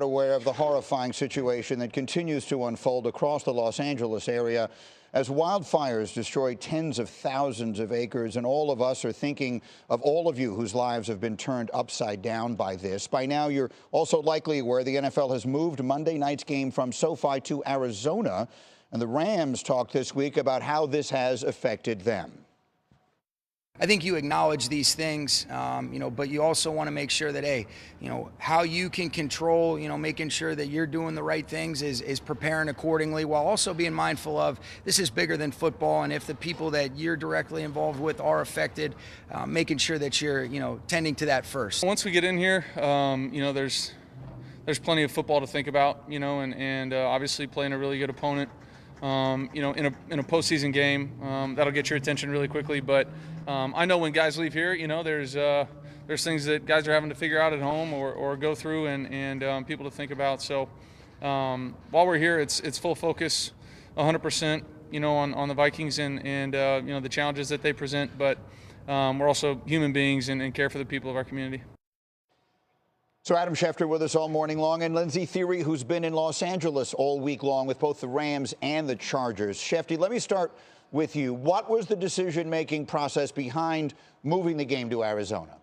Aware of the horrifying situation that continues to unfold across the Los Angeles area as wildfires destroy tens of thousands of acres. And all of us are thinking of all of you whose lives have been turned upside down by this. By now, you're also likely aware the NFL has moved Monday night's game from SoFi to Arizona. And the Rams talked this week about how this has affected them. I think you acknowledge these things, but you also want to make sure that, hey, how you can control, making sure that you're doing the right things is preparing accordingly, while also being mindful of this is bigger than football. And if the people that you're directly involved with are affected, making sure that you're, tending to that first. Once we get in here, there's plenty of football to think about, and obviously playing a really good opponent. In a postseason game, that'll get your attention really quickly. But I know when guys leave here, there's things that guys are having to figure out at home or go through and people to think about. So while we're here, it's full focus, 100%, on the Vikings and the challenges that they present. But we're also human beings and care for the people of our community. So Adam Schefter with us all morning long, and Lindsey Thiry, who's been in Los Angeles all week long with both the Rams and the Chargers. Schefty, let me start with you. What was the decision-making process behind moving the game to Arizona?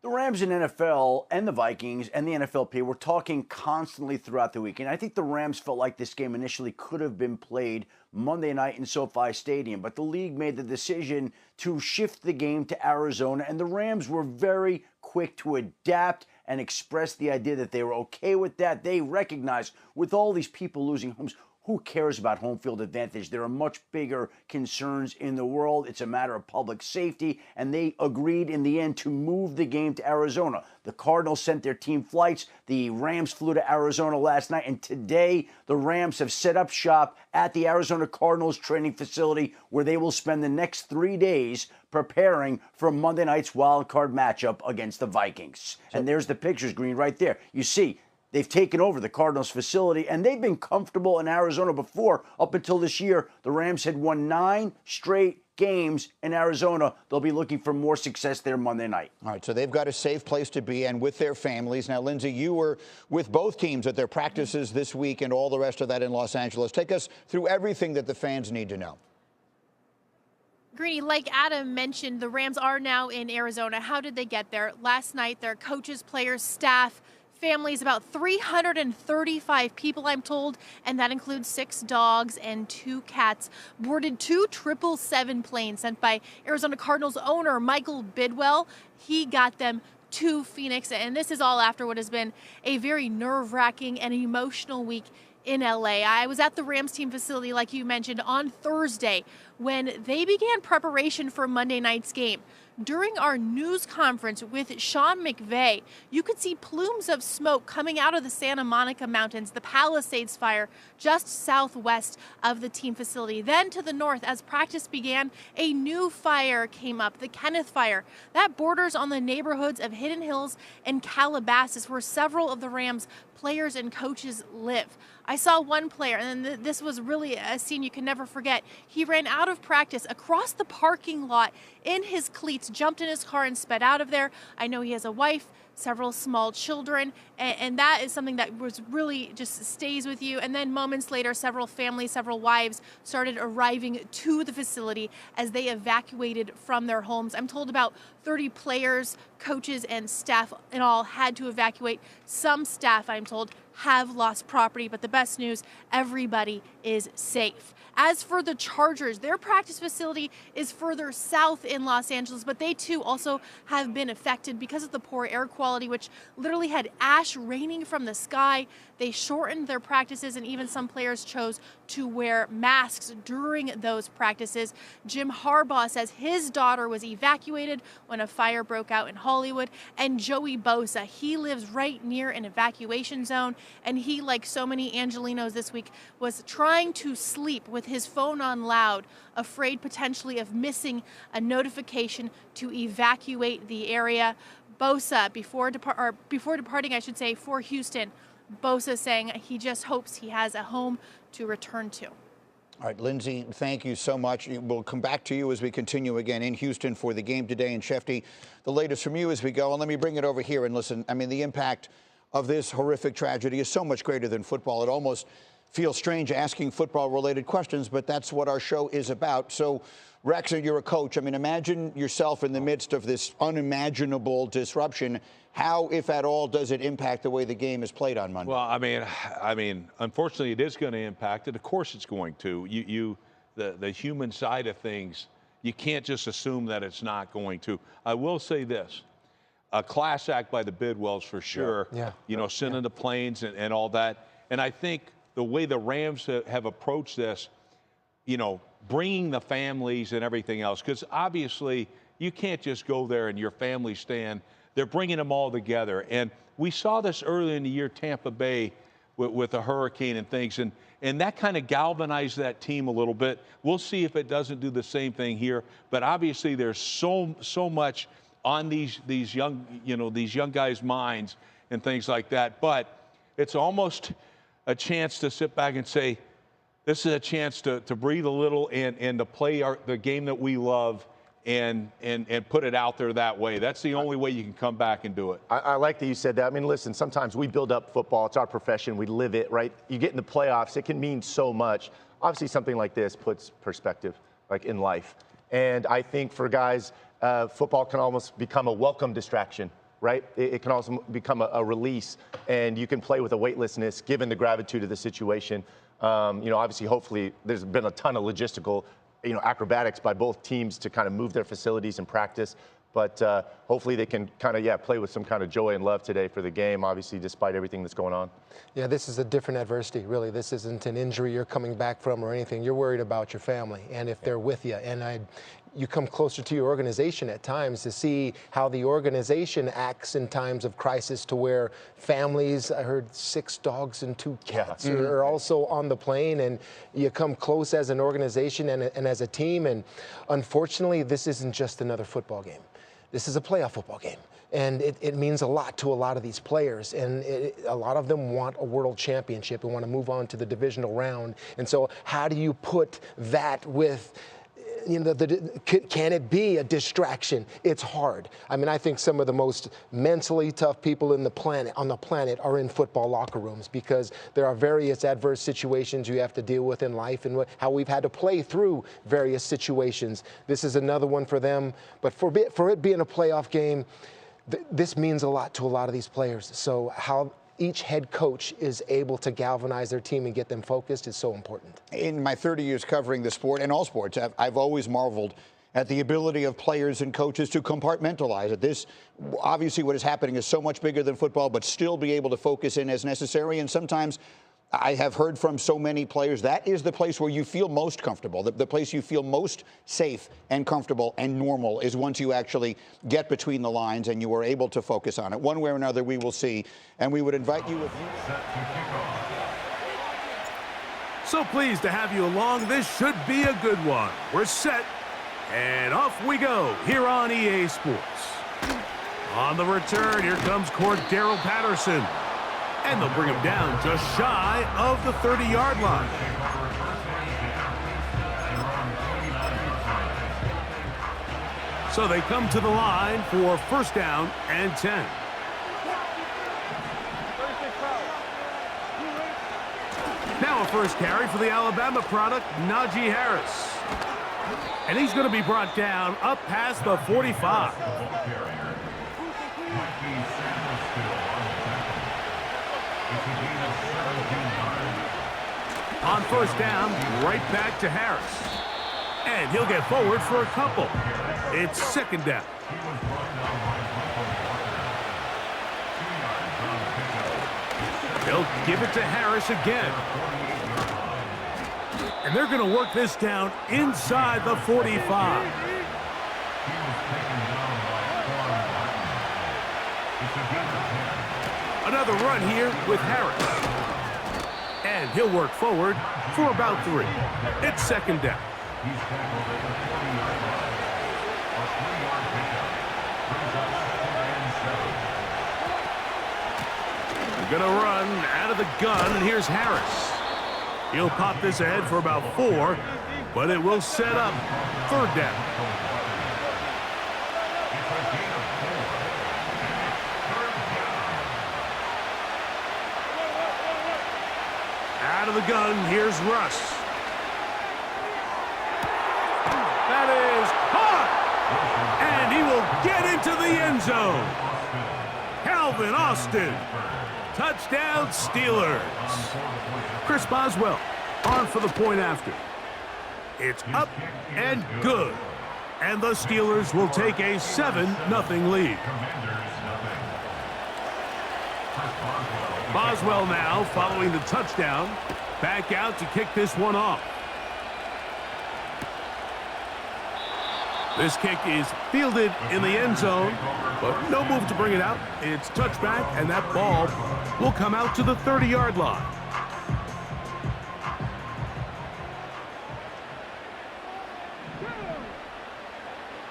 The Rams and NFL and the Vikings and the NFLPA were talking constantly throughout the week. And I think the Rams felt like this game initially could have been played Monday night in SoFi Stadium. But the league made the decision to shift the game to Arizona. And the Rams were very quick to adapt and express the idea that they were okay with that. They recognize with all these people losing homes, who cares about home field advantage? There are much bigger concerns in the world. It's a matter of public safety, and they agreed in the end to move the game to Arizona. The Cardinals sent their team flights. The Rams flew to Arizona last night, and today the Rams have set up shop at the Arizona Cardinals training facility, where they will spend the next 3 days preparing for Monday night's wild card matchup against the Vikings. And there's the pictures, Green, right there. You see, they've taken over the Cardinals facility, and they've been comfortable in Arizona before. Up until this year, the Rams had won 9 straight games in Arizona. They'll be looking for more success there Monday night. All right, so they've got a safe place to be and with their families. Now, Lindsey, you were with both teams at their practices this week and all the rest of that in Los Angeles. Take us through everything that the fans need to know. Greeny, like Adam mentioned, the Rams are now in Arizona. How did they get there? Last night, their coaches, players, staff, families, about 335 people, I'm told, and that includes 6 dogs and 2 cats, boarded 2 777 planes sent by Arizona Cardinals owner Michael Bidwell. He got them to Phoenix, and this is all after what has been a very nerve-wracking and emotional week in LA. I was at the Rams team facility, like you mentioned, on Thursday when they began preparation for Monday night's game. During our news conference with Sean McVay, you could see plumes of smoke coming out of the Santa Monica Mountains, the Palisades fire just southwest of the team facility. Then to the north, as practice began, a new fire came up, the Kenneth Fire. That borders on the neighborhoods of Hidden Hills and Calabasas, where several of the Rams players and coaches live. I saw one player, and this was really a scene you can never forget. He ran out of practice across the parking lot in his cleats, jumped in his car and sped out of there. I know he has a wife, several small children, and that is something that was really just stays with you. And then moments later, several families, several wives started arriving to the facility as they evacuated from their homes. I'm told about 30 players, coaches, and staff in all had to evacuate. Some staff, I'm told, have lost property, but the best news, everybody is safe. As for the Chargers, their practice facility is further south in Los Angeles, but they too also have been affected because of the poor air quality, which literally had ash raining from the sky. They shortened their practices, and even some players chose to wear masks during those practices. Jim Harbaugh says his daughter was evacuated when a fire broke out in Hollywood. And Joey Bosa, he lives right near an evacuation zone, and he, like so many Angelinos this week, was trying to sleep with his phone on loud, afraid potentially of missing a notification to evacuate the area. Bosa, before departing, I should say, for Houston, Bosa saying he just hopes he has a home to return to. All right, Lindsey, thank you so much. We'll come back to you as we continue again in Houston for the game today. And Schefty, the latest from you as we go. And let me bring it over here and listen. I mean, the impact of this horrific tragedy is so much greater than football. It almost feels strange asking football-related questions, but that's what our show is about. So, Rex, you're a coach. I mean, imagine yourself in the midst of this unimaginable disruption. How, if at all, does it impact the way the game is played on Monday? Well, I mean, unfortunately, it is going to impact it. Of course, it's going to. The human side of things, you can't just assume that it's not going to. I will say this: a class act by the Bidwells for sure. Yeah. You know, sending the planes and all that. And I think the way the Rams have approached this, you know, bringing the families and everything else, because obviously you can't just go there and your family stand. They're bringing them all together. And we saw this earlier in the year, Tampa Bay, with a hurricane and things, and that kind of galvanized that team a little bit. We'll see if it doesn't do the same thing here. But obviously there's so much on these young guys' minds and things like that. But it's almost a chance to sit back and say, this is a chance to breathe a little and to play the game that we love and put it out there that way. That's the only way you can come back and do it. I like that you said that. I mean, listen, sometimes we build up football. It's our profession. We live it, right? You get in the playoffs, it can mean so much. Obviously, something like this puts perspective, like in life. And I think for guys, football can almost become a welcome distraction, right? It can also become a release, and you can play with a weightlessness given the gravitude of the situation. Obviously, hopefully, there's been a ton of logistical acrobatics by both teams to kind of move their facilities and practice. But hopefully they can kind of, play with some kind of joy and love today for the game, obviously, despite everything that's going on. Yeah, this is a different adversity, really. This isn't an injury you're coming back from or anything. You're worried about your family and if they're with you. And you come closer to your organization at times to see how the organization acts in times of crisis, to where families, I heard 6 dogs and 2 cats are also on the plane, and you come close as an organization and as a team. And unfortunately, this isn't just another football game. This is a playoff football game. And it means a lot to a lot of these players. And a lot of them want a world championship and want to move on to the divisional round. And so how do you put that with, can it be a distraction? It's hard. I mean, I think some of the most mentally tough people on the planet are in football locker rooms, because there are various adverse situations you have to deal with in life, and how we've had to play through various situations. This is another one for them. But for it being a playoff game, this means a lot to a lot of these players. So how each head coach is able to galvanize their team and get them focused is so important. In my 30 years covering the sport and all sports, I've always marveled at the ability of players and coaches to compartmentalize it. This, obviously, what is happening is so much bigger than football, but still be able to focus in as necessary. And sometimes I have heard from so many players, that is the place where you feel most comfortable. The place you feel most safe and comfortable and normal is once you actually get between the lines and you are able to focus on it. One way or another, we will see. And we would invite you, if you... So pleased to have you along. This should be a good one. We're set, and off we go here on EA Sports. On the return, here comes Cordero Patterson. And they'll bring him down just shy of the 30-yard line. So they come to the line for first down and 10. Now a first carry for the Alabama product, Najee Harris. And he's going to be brought down up past the 45. On first down, right back to Harris. And he'll get forward for a couple. It's second down. They'll give it to Harris again. And they're going to work this down inside the 45. Another run here with Harris. And he'll work forward for about 3. It's second down. They're going to run out of the gun, and here's Harris. He'll pop this ahead for about 4, but it will set up third down. Out of the gun, here's Russ. That is caught! And he will get into the end zone. Calvin Austin. Touchdown, Steelers. Chris Boswell on for the point after. It's up and good. And the Steelers will take a 7-0 lead. Boswell now following the touchdown. Back out to kick this one off. This kick is fielded in the end zone, but no move to bring it out. It's touchback, and that ball will come out to the 30-yard line.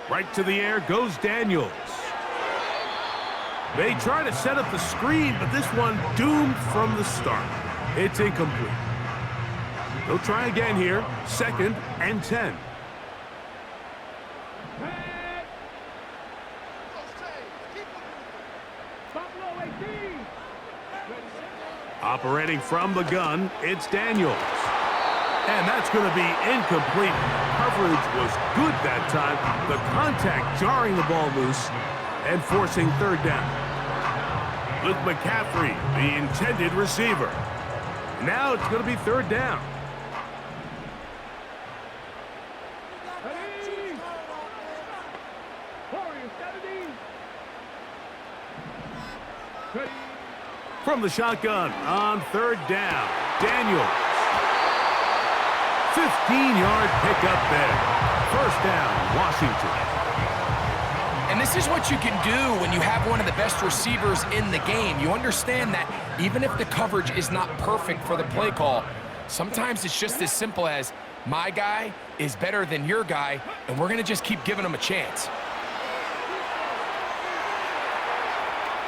Right to the air goes Daniels. They try to set up the screen, but this one doomed from the start. It's incomplete. They'll try again here. 2nd and 10. Operating from the gun, it's Daniels. And that's going to be incomplete. Coverage was good that time. The contact jarring the ball loose and forcing 3rd down. Luke McCaffrey, the intended receiver. Now it's going to be 3rd down. From the shotgun on 3rd down, Daniels. 15-yard pickup there. 1st down, Washington. And this is what you can do when you have one of the best receivers in the game. You understand that even if the coverage is not perfect for the play call, sometimes it's just as simple as my guy is better than your guy, and we're going to just keep giving him a chance.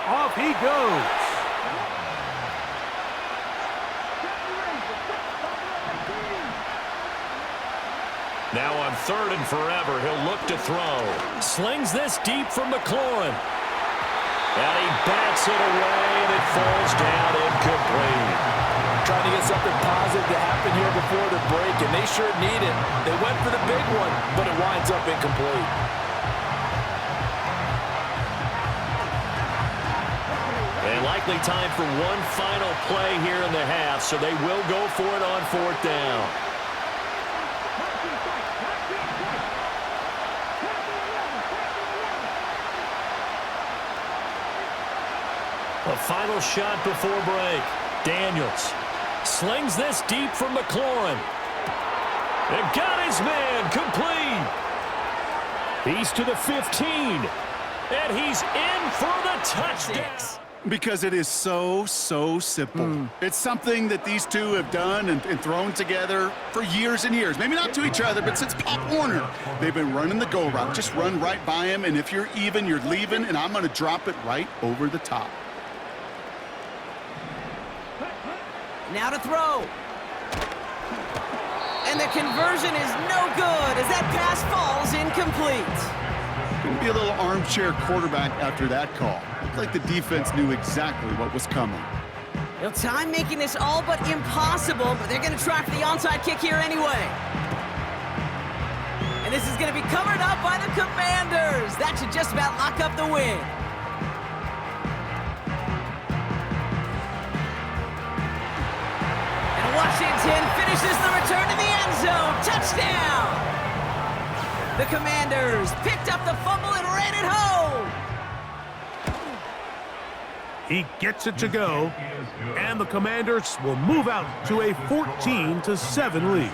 Off he goes. Now on 3rd and forever, he'll look to throw. Slings this deep from McLaurin. And he bats it away, and it falls down incomplete. Trying to get something positive to happen here before the break, and they sure need it. They went for the big one, but it winds up incomplete. And likely time for one final play here in the half, so they will go for it on 4th down. A final shot before break. Daniels slings this deep from McLaurin. And got his man complete. He's to the 15. And he's in for the touchdown. Because it is so simple. It's something that these two have done and thrown together for years and years. Maybe not to each other, but since Pop Warner. They've been running the go route. Just run right by him, and if you're even, you're leaving, and I'm going to drop it right over the top. Now to throw. And the conversion is no good as that pass falls incomplete. Going to be a little armchair quarterback after that call. Looked like the defense knew exactly what was coming. You know, time making this all but impossible, but they're going to try for the onside kick here anyway. And this is going to be covered up by the Commanders. That should just about lock up the win. Washington finishes the return to the end zone. Touchdown! The Commanders picked up the fumble and ran it home. He gets it to go, and the Commanders will move out to a 14-7 lead.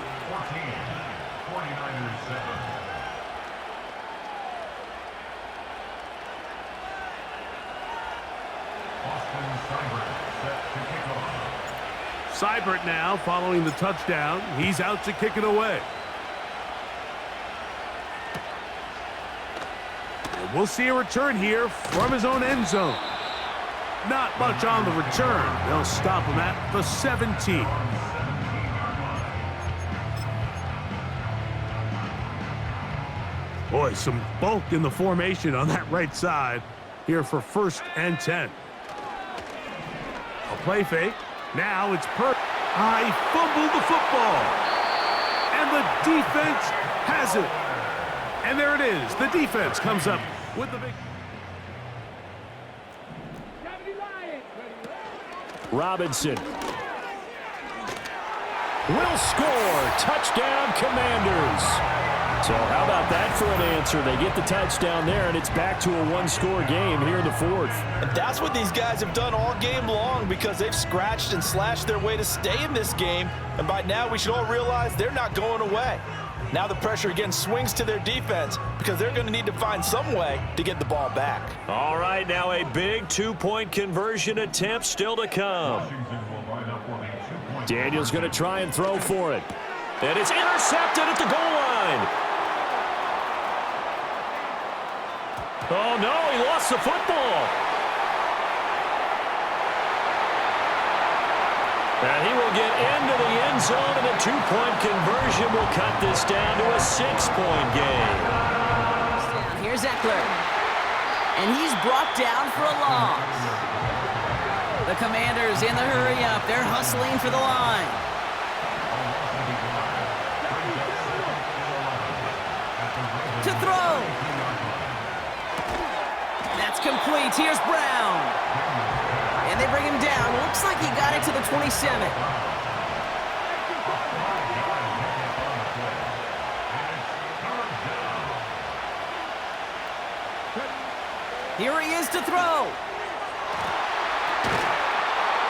Seibert now following the touchdown. He's out to kick it away. And we'll see a return here from his own end zone. Not much on the return. They'll stop him at the 17. Boy, some bulk in the formation on that right side here for 1st and 10. A play fake. Now it's I fumbled the football. And the defense has it. And there it is. The defense comes up with the big... Robinson will score. Touchdown, Commanders. So how about that for an answer? They get the touchdown there, and it's back to a one-score game here in the fourth. And that's what these guys have done all game long because they've scratched and slashed their way to stay in this game. And by now, we should all realize they're not going away. Now the pressure again swings to their defense because they're going to need to find some way to get the ball back. All right, now a big two-point conversion attempt still to come. Daniels going to try and throw for it. And it's intercepted at the goal line. Oh, no, he lost the football. And he will get into the end zone, and a two-point conversion will cut this down to a 6-point game. Here's Eckler. And he's brought down for a loss. The Commanders in the hurry-up. They're hustling for the line. To throw. That's complete. Here's Brown. And they bring him down. Looks like he got it to the 27. Here he is to throw.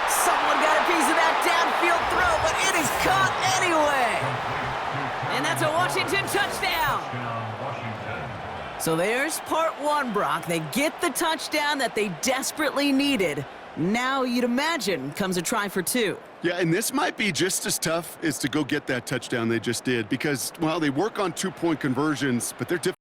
Someone got a piece of that downfield throw, but it is caught anyway. And that's a Washington touchdown. So there's part one, Brock. They get the touchdown that they desperately needed. Now, you'd imagine, comes a try for two. Yeah, and this might be just as tough as to go get that touchdown they just did because, well, they work on two-point conversions, but they're difficult.